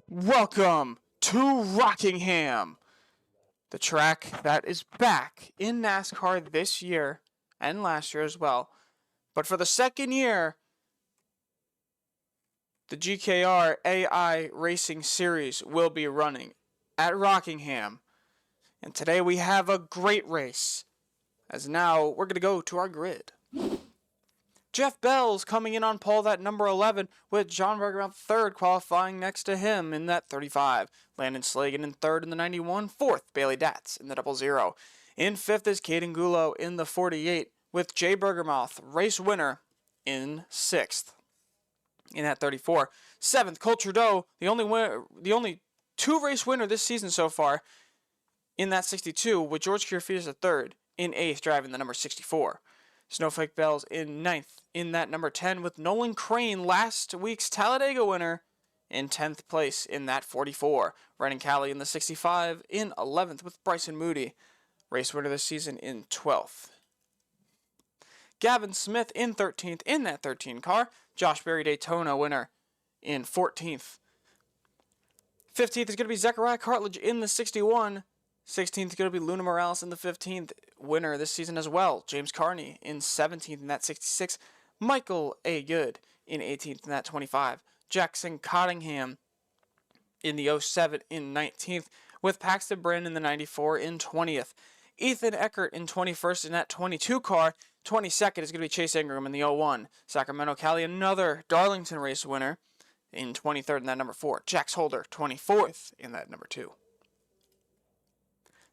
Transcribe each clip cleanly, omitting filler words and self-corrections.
Welcome to Rockingham, the track that is back in NASCAR this year and last year as well. But for the second year, the GKR AI Racing Series will be running at Rockingham. And today we have a great race, as now we're going to go to our grid. Jeff Bell's coming in on pole, that number 11, with John Bergeron third, qualifying next to him in that 35. Landon Slagan in third in the 91. Fourth, Bailey Datz in the 00. In fifth is Caden Gulo in the 48, with Jay Bergermoth, race winner, in sixth in that 34. Seventh, Cole Trudeau, the only two-race winner this season so far, in that 62, with George Kyrgios third in eighth, driving the number 64. Snowflake Bells in ninth in that number 10, with Nolan Crane, last week's Talladega winner, in 10th place in that 44. Brennan Calley in the 65 in 11th, with Bryson Moody, race winner this season, in 12th. Gavin Smith in 13th in that 13 car. Josh Berry Daytona winner in 14th. 15th is going to be Zechariah Cartledge in the 61. 16th is going to be Luna Morales in the 15th, winner this season as well. James Carney in 17th in that 66. Michael A. Good in 18th in that 25. Jackson Cottingham in the 07 in 19th, with Paxton Brand in the 94 in 20th. Ethan Eckert in 21st in that 22 car. 22nd is going to be Chase Ingram in the 01. Sacramento Cali, another Darlington race winner, in 23rd in that number 4. Jax Holder, 24th in that number 2.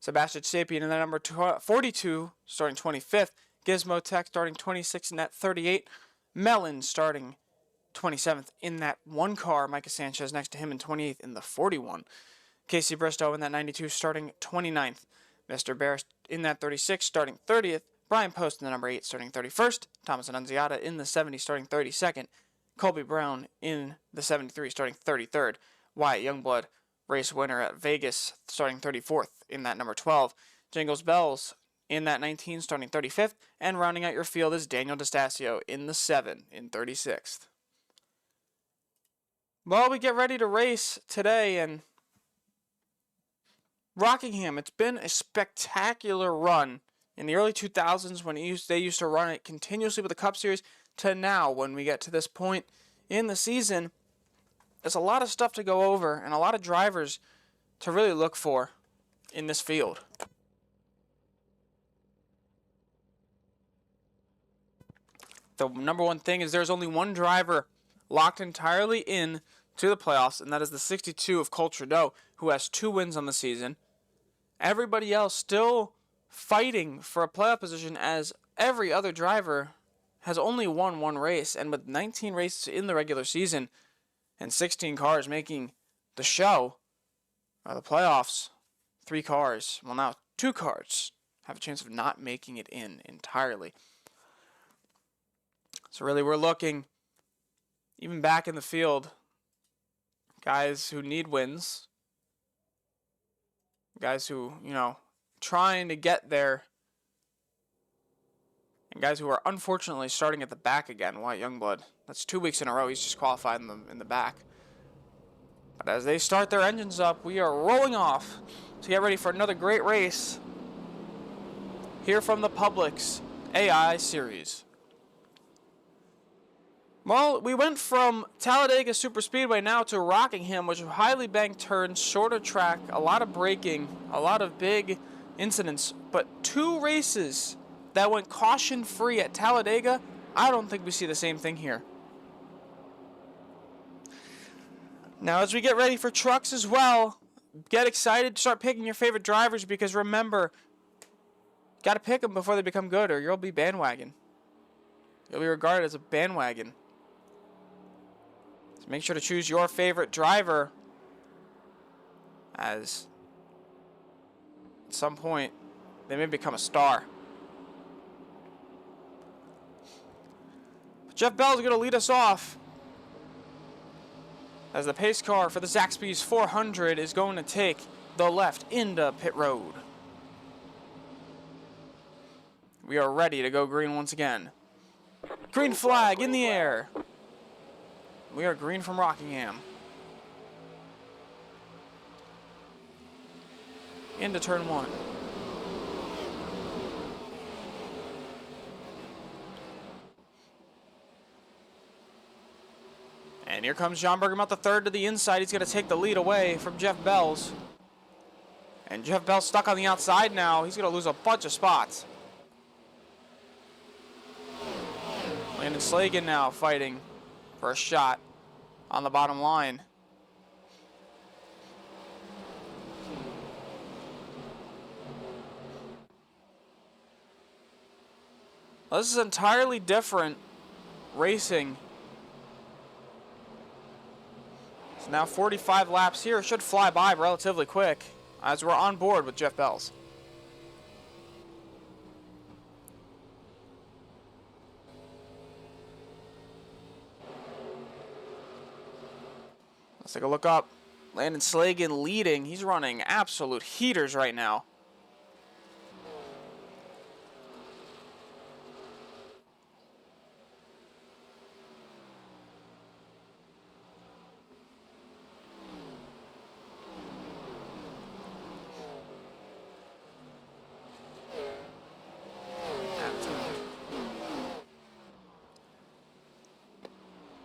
Sebastian Sapien in that number 42, starting 25th. Gizmo Tech starting 26th in that 38. Mellon starting 27th in that 1 car. Micah Sanchez next to him in 28th in the 41. Casey Bristow in that 92 starting 29th. Mr. Bear in that 36 starting 30th. Brian Post in the number 8 starting 31st. Thomas Annunziata in the 70 starting 32nd. Colby Brown in the 73 starting 33rd. Wyatt Youngblood, race winner at Vegas, starting 34th in that number 12. Jingles Bells in that 19, starting 35th. And rounding out your field is Daniel DeStasio in the 7, in 36th. Well, we get ready to race today, and Rockingham, it's been a spectacular run in the early 2000s when they used to run it continuously with the Cup Series, to now when we get to this point in the season. There's a lot of stuff to go over and a lot of drivers to really look for in this field. The number one thing is there's only one driver locked entirely in to the playoffs, and that is the 62 of Cole Trudeau, who has 2 wins on the season. Everybody else still fighting for a playoff position, as every other driver has only won 1 race, and with 19 races in the regular season and 16 cars making the show, the playoffs, 3 cars, well now 2 cars, have a chance of not making it in entirely. So really we're looking, even back in the field, guys who need wins, guys who, trying to get there, and guys who are unfortunately starting at the back again. Wyatt Youngblood, that's 2 weeks in a row he's just qualified in the back. But as they start their engines up, we are rolling off to get ready for another great race here from the Publix AI Series. Well, we went from Talladega Superspeedway now to Rockingham, which are highly banked turns, shorter track, a lot of braking, a lot of big incidents. But 2 races that went caution-free at Talladega, I don't think we see the same thing here. Now, as we get ready for trucks as well, get excited, start picking your favorite drivers, because remember, got to pick them before they become good, or you'll be bandwagon. You'll be regarded as a bandwagon. So make sure to choose your favorite driver, as at some point they may become a star. But Jeff Bell's going to lead us off, as the pace car for the Zaxby's 400 is going to take the left into pit road. We are ready to go green once again. Green flag in the air. We are green from Rockingham. Into turn 1. And here comes John Bergamot the third to the inside. He's going to take the lead away from Jeff Bells. And Jeff Bell's stuck on the outside now. He's going to lose a bunch of spots. Landon Slagan now fighting for a shot on the bottom line. Well, this is entirely different racing. So now 45 laps here. Should fly by relatively quick as we're on board with Jeff Bells. Let's take a look up. Landon Slagan leading. He's running absolute heaters right now.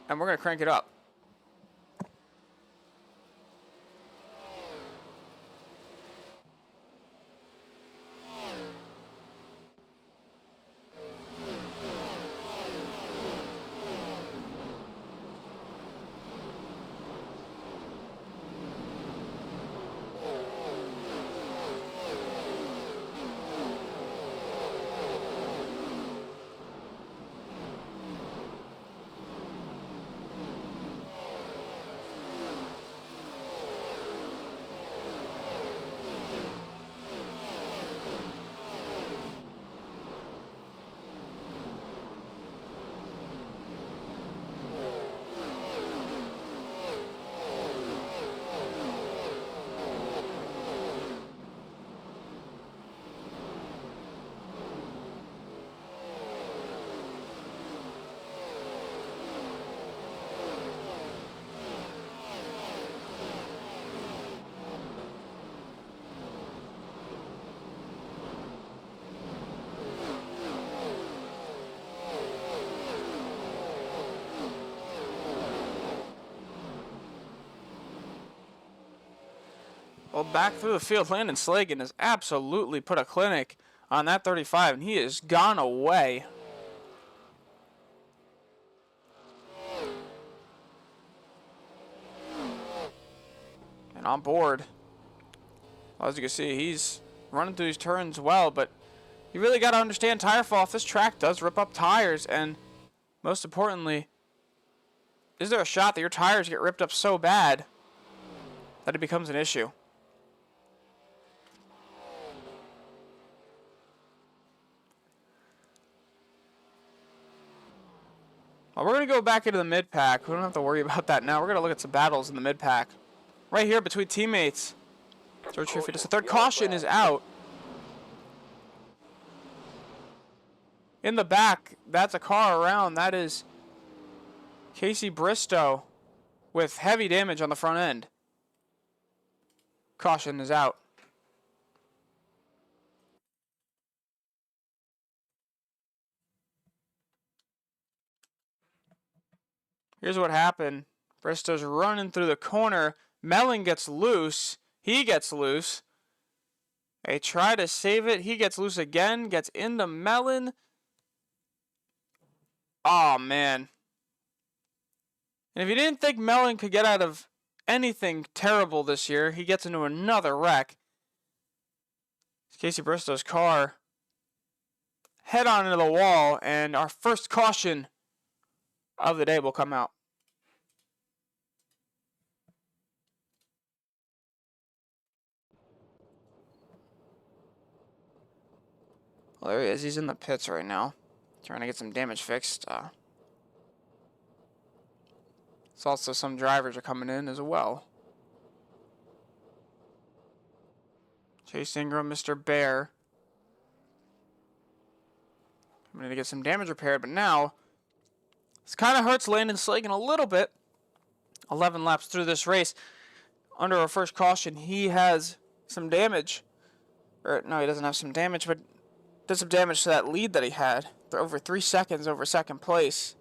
And we're going to crank it up. Well, back through the field, Landon Slagan has absolutely put a clinic on that 35, and he has gone away. And on board, as you can see, he's running through these turns well, but you really got to understand tire fall off. This track does rip up tires, and most importantly, is there a shot that your tires get ripped up so bad that it becomes an issue? Well, we're going to go back into the mid-pack. We don't have to worry about that now. We're going to look at some battles in the mid-pack. Right here between teammates. George Triffidas. The third caution is out. In the back, that's a car around. That is Casey Bristow with heavy damage on the front end. Caution is out. Here's what happened. Bristow's running through the corner. Mellon gets loose. He gets loose. They try to save it. He gets loose again. Gets into Mellon. Oh, man. And if you didn't think Mellon could get out of anything terrible this year, he gets into another wreck. Casey Bristow's car head on into the wall, and our first caution of the day will come out. Well, there he is. He's in the pits right now, trying to get some damage fixed. It's also some drivers are coming in as well. Chase Ingram, Mr. Bear. I'm going to get some damage repaired, but now this kind of hurts Landon Slagan a little bit. 11 laps through this race. Under our first caution, he has some damage. Or, no, he doesn't have some damage, but did some damage to that lead that he had. For over 3 seconds over second place.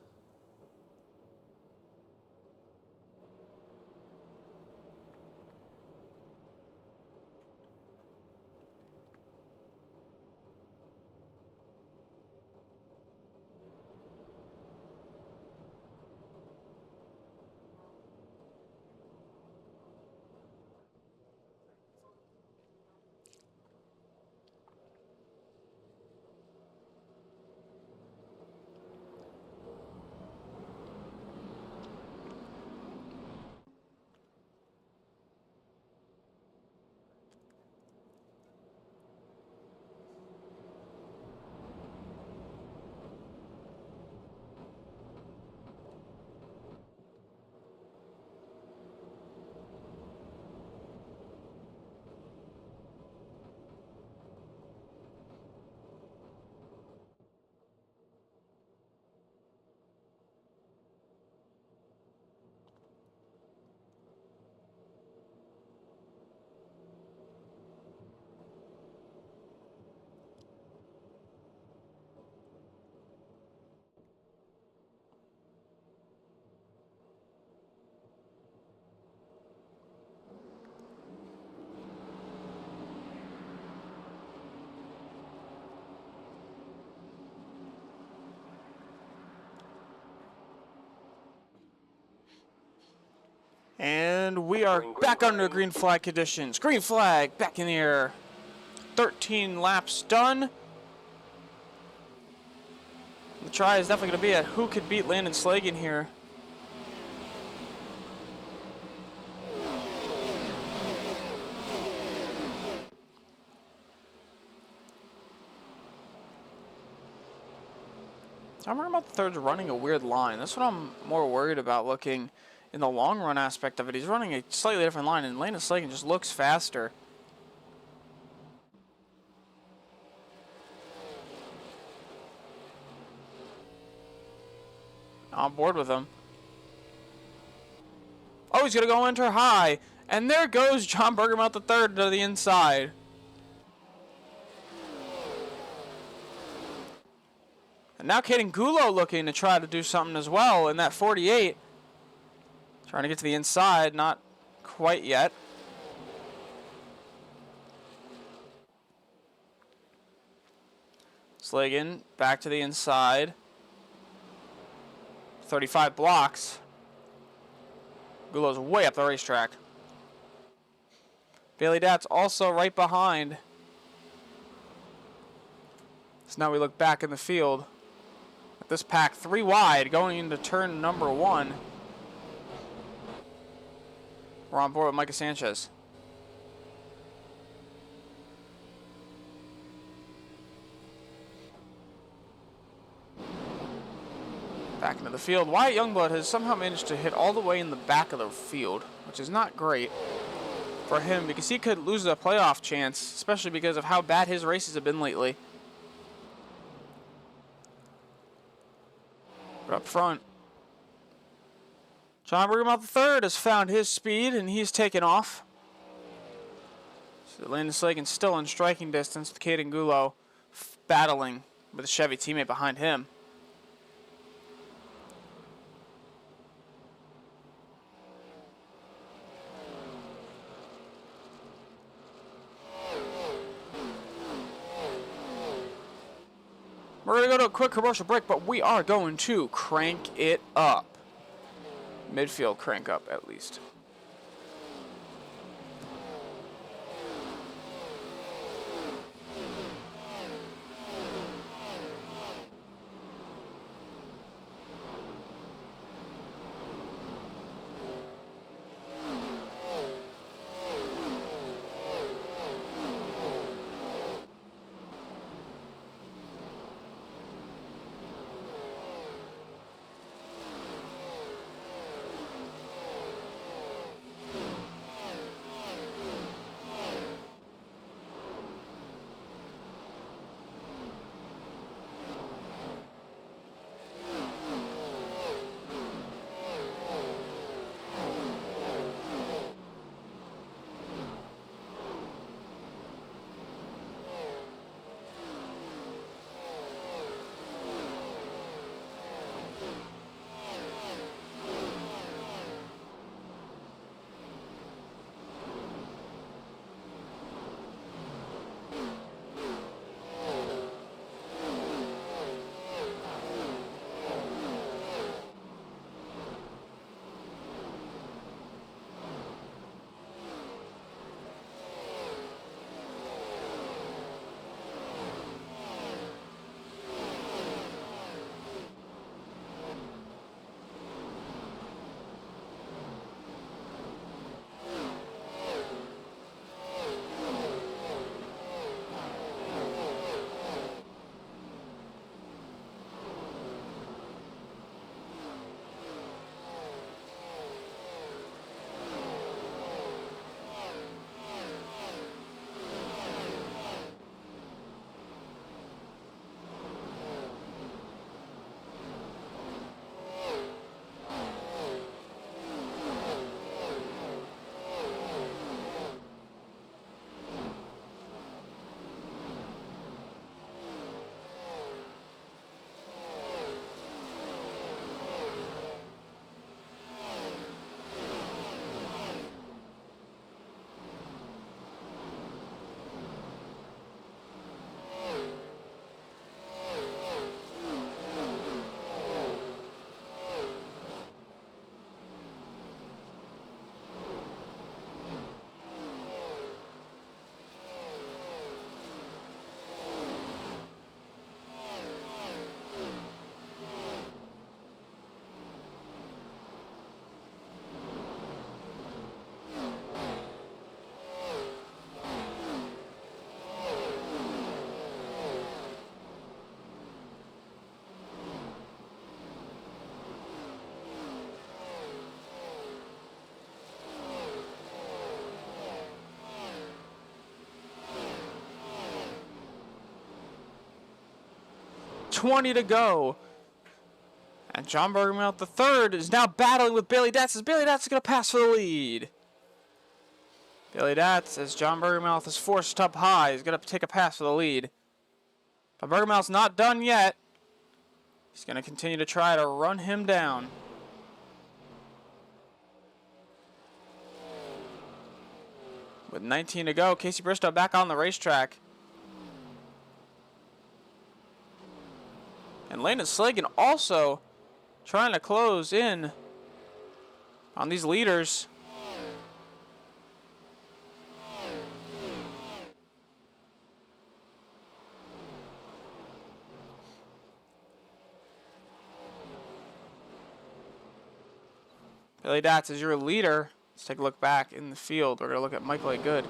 And we are back under green flag conditions. Green flag back in the air. 13 laps done. The try is definitely going to be at who could beat Landon Slagan here. I'm worried about the third's running a weird line. That's what I'm more worried about looking in the long run aspect of it. He's running a slightly different line, and Landon Slagan just looks faster. On board with him. Oh, he's going to go enter high. And there goes John Bergermouth the third to the inside. And now Caden Gulo looking to try to do something as well in that 48. Trying to get to the inside, not quite yet. Slagan back to the inside. 35 blocks. Gulo's way up the racetrack. Bailey Dat's also right behind. So now we look back in the field. At this pack 3 wide going into turn number 1. We're on board with Micah Sanchez. Back into the field. Wyatt Youngblood has somehow managed to hit all the way in the back of the field, which is not great for him because he could lose a playoff chance, especially because of how bad his races have been lately. But up front, John Bergermouth III has found his speed, and he's taken off. So Landon Slagan still in striking distance with Caden Gulo battling with a Chevy teammate behind him. going to go to a quick commercial break, but we are going to crank it up. Midfield crank up, at least. .20 to go. And John Bergermouth III is now battling with Bailey Datz as Bailey Datz is going to pass for the lead. Bailey Datz, as John Bergermouth is forced up high, is going to take a pass for the lead. But Bergermouth's not done yet. He's going to continue to try to run him down. With 19 to go, Casey Bristow back on the racetrack. And Landon Slagan also trying to close in on these leaders. Bailey Datz is your leader. Let's take a look back in the field. We're going to look at Michael A. Good.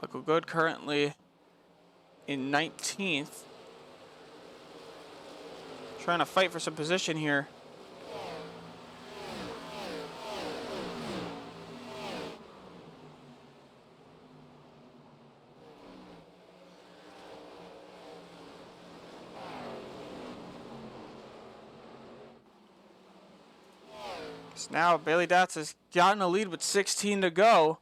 Michael Good currently in 19th. Trying to fight for some position here. So now Bailey Datz has gotten a lead with 16 to go.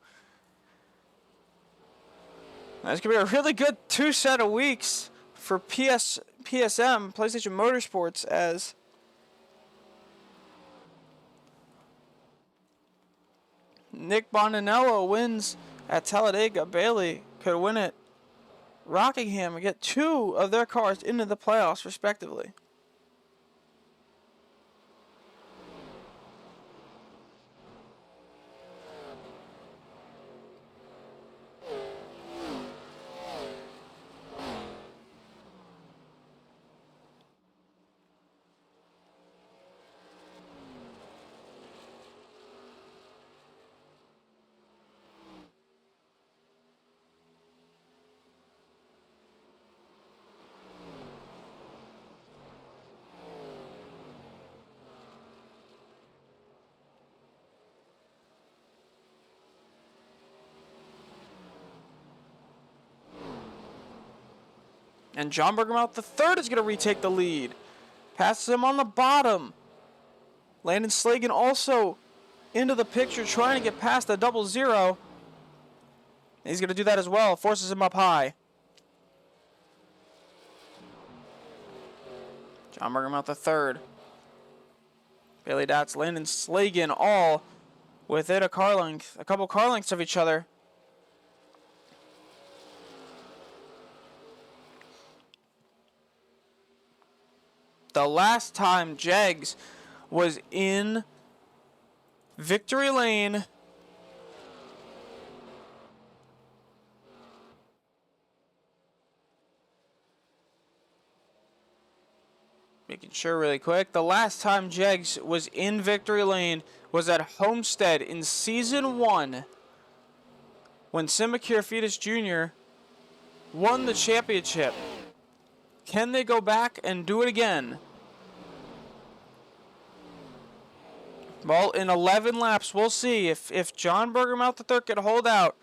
That's going to be a really good two set of weeks for PSM, PlayStation Motorsports, as Nick Bonanello wins at Talladega. Bailey could win at Rockingham and get 2 of their cars into the playoffs, respectively. And John Bergermouth III is going to retake the lead. Passes him on the bottom. Landon Slagan also into the picture, trying to get past the 0-0. He's going to do that as well. Forces him up high. John Bergermouth III. Bailey Dats, Landon Slagan, all within a couple car lengths of each other. The last time Jegs was in victory lane, making sure really quick, the last time Jegs was in victory lane was at Homestead in season 1 when Simacure Fetus Jr. won the championship. Can they go back and do it again? Well, in 11 laps, we'll see if John Bergermouth III can hold out.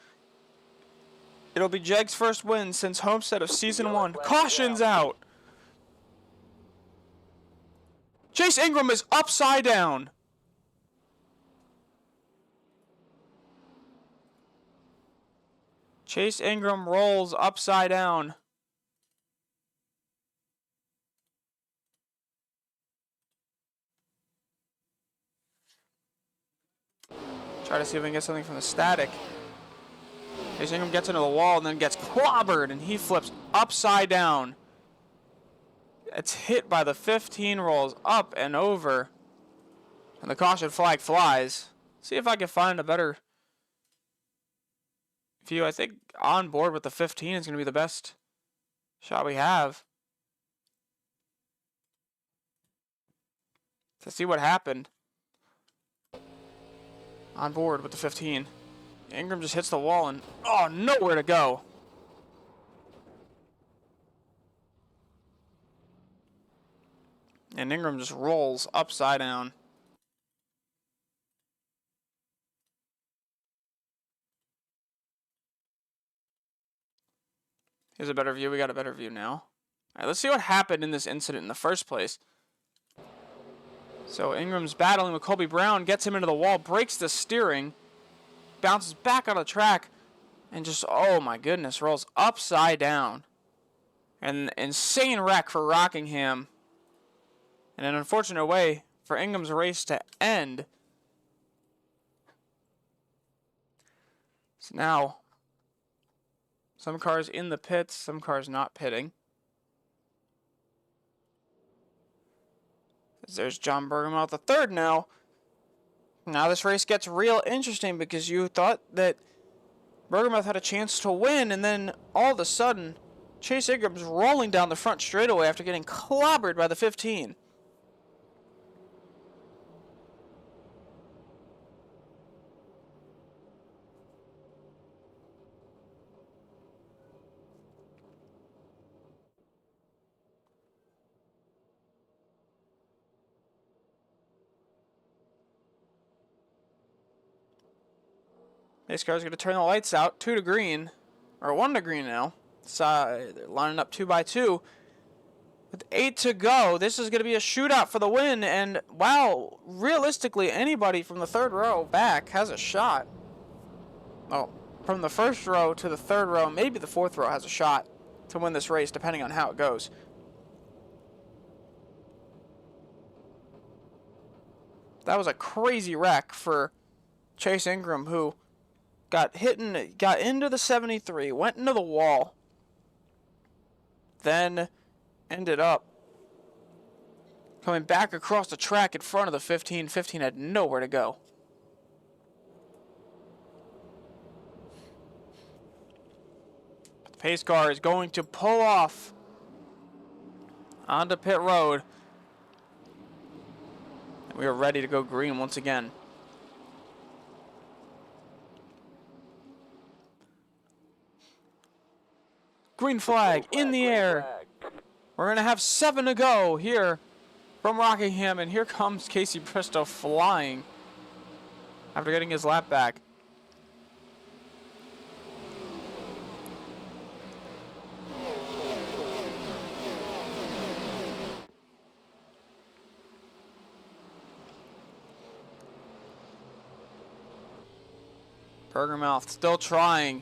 It'll be Jegs' first win since Homestead of season 1. Caution's out. Chase Ingram is upside down. Chase Ingram rolls upside down. Try to see if we can get something from the static. Chase Ingram gets into the wall and then gets clobbered, and he flips upside down. It's hit by the 15, rolls up and over, and the caution flag flies. See if I can find a better view. I think on board with the 15 is going to be the best shot we have to see what happened. On board with the 15. Ingram just hits the wall and, oh, nowhere to go. And Ingram just rolls upside down. Here's a better view. We got a better view now. All right, let's see what happened in this incident in the first place. So Ingram's battling with Colby Brown, gets him into the wall, breaks the steering, bounces back on the track, and just, oh my goodness, rolls upside down. An insane wreck for Rockingham. And an unfortunate way for Ingram's race to end. So now, some cars in the pits, some cars not pitting. There's John Bergermouth III now. Now this race gets real interesting because you thought that Bergermouth had a chance to win, and then all of a sudden, Chase Ingram's rolling down the front straightaway after getting clobbered by the 15. This car's going to turn the lights out, 2 to green, or 1 to green now. So they're lining up 2 by 2. With 8 to go, this is going to be a shootout for the win. And wow, realistically, anybody from the 3rd row back has a shot. Oh, from the 1st row to the 3rd row, maybe the 4th row has a shot to win this race, depending on how it goes. That was a crazy wreck for Chase Ingram, who got into the 73, went into the wall, then ended up coming back across the track in front of the 15. 15 had nowhere to go. The pace car is going to pull off onto pit road. And we are ready to go green once again. Green flag in the air. We're going to have 7 to go here from Rockingham. And here comes Casey Bristow flying after getting his lap back. Bergermouth still trying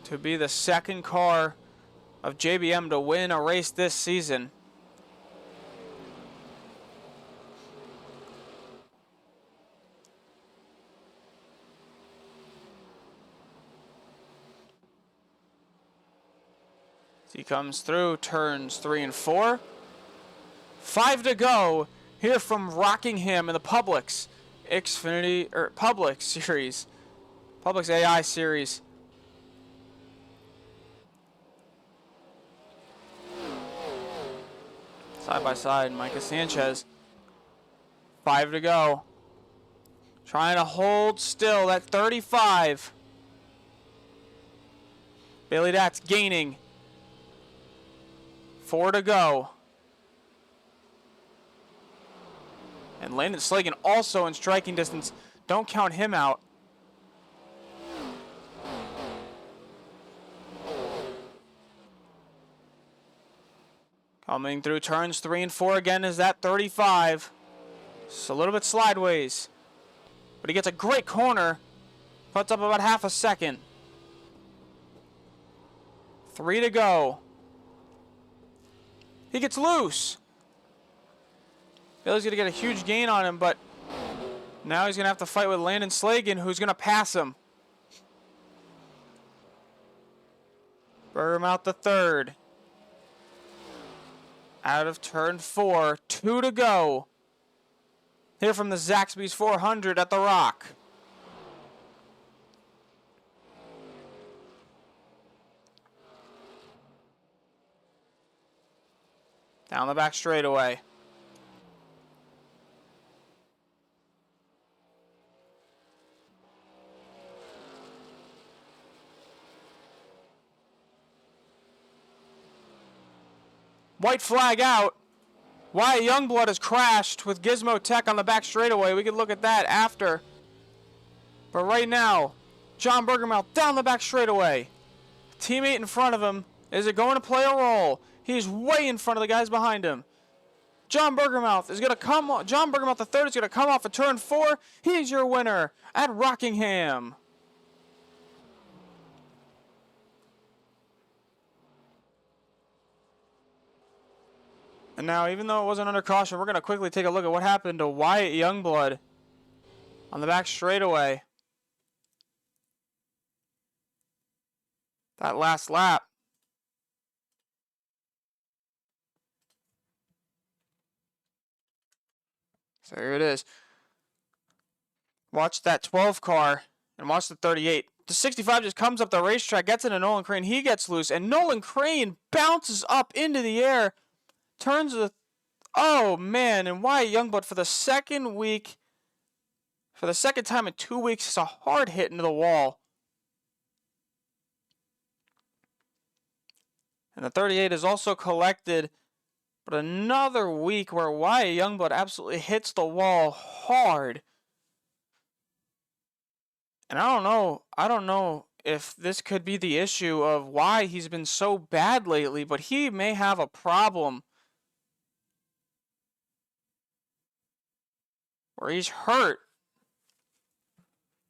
to be the second car of JBM to win a race this season. He comes through turns 3 and 4. 5 to go here from Rockingham in the Publix Publix series. Publix AI series. Side by side, Micah Sanchez. 5 to go. Trying to hold still at 35. Bailey Datz gaining. 4 to go. And Landon Slagan also in striking distance. Don't count him out. Coming through turns 3 and 4 again is that 35. Just a little bit sideways. But he gets a great corner. Puts up about half a second. 3 to go. He gets loose. Bailey's going to get a huge gain on him, but now he's going to have to fight with Landon Slagan, who's going to pass him. Bergermouth the third. Out of turn 4. 2 to go. Here from the Zaxby's 400 at the Rock. Down the back straightaway. White flag out. Wyatt Youngblood has crashed with Gizmo Tech on the back straightaway. We can look at that after. But right now, John Bergermouth down the back straightaway. Teammate in front of him. Is it going to play a role? He's way in front of the guys behind him. John Bergermouth is going to come. John Bergermouth the third is going to come off of turn 4. He's your winner at Rockingham. And now, even though it wasn't under caution, we're going to quickly take a look at what happened to Wyatt Youngblood on the back straightaway. That last lap. So here it is. Watch that 12 car and watch the 38. The 65 just comes up the racetrack, gets into Nolan Crane. He gets loose, and Nolan Crane bounces up into the air. Turns the... Oh, man. And Wyatt Youngblood for the second time in 2 weeks, is a hard hit into the wall. And the 38 is also collected. But another week where Wyatt Youngblood absolutely hits the wall hard. And I don't know if this could be the issue of why he's been so bad lately, but he may have a problem where he's hurt.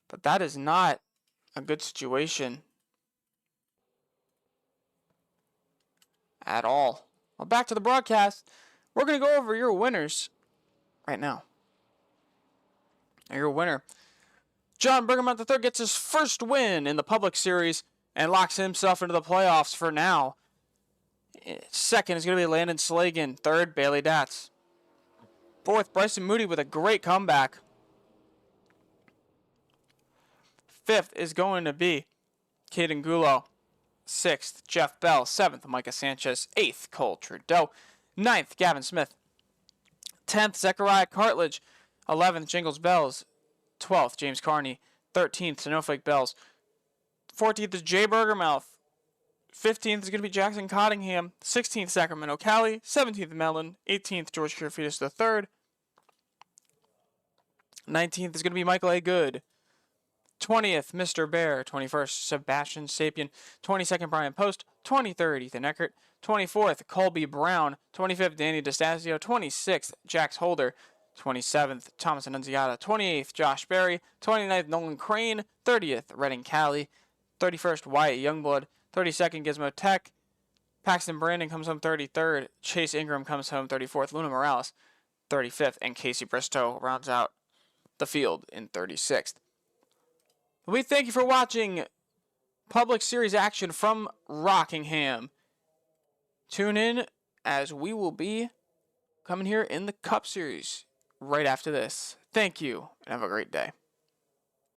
But that is not a good situation at all. Well, back to the broadcast. We're going to go over your winners right now. Your winner, John Bergamot III, gets his first win in the Publix Series and locks himself into the playoffs for now. Second is going to be Landon Slagan. Third, Bailey Datz. Fourth, Bryson Moody with a great comeback. Fifth is going to be Caden Gulo. Sixth, Jeff Bell. Seventh, Micah Sanchez. Eighth, Cole Trudeau. Ninth, Gavin Smith. 10th, Zechariah Cartledge. 11th, Jingles Bells. 12th, James Carney. 13th, Snowflake Bells. 14th is Jay Bergermouth. 15th is going to be Jackson Cottingham. 16th, Sacramento Cali. 17th, Mellon. 18th, George Kirifides III. 19th is going to be Michael A. Good. 20th, Mr. Bear. 21st, Sebastian Sapien. 22nd, Brian Post. 23rd, Ethan Eckert. 24th, Colby Brown. 25th, Danny DeStasio. 26th, Jax Holder. 27th, Thomas Annunziata. 28th, Josh Berry. 29th, Nolan Crane. 30th, Redding Cali. 31st, Wyatt Youngblood. 32nd, Gizmo Tech. Paxton Brandon comes home 33rd. Chase Ingram comes home 34th. Luna Morales 35th. And Casey Bristow rounds out the field in 36th. We thank you for watching Publix Series action from Rockingham. Tune in as we will be coming here in the Cup Series right after this. Thank you and have a great day.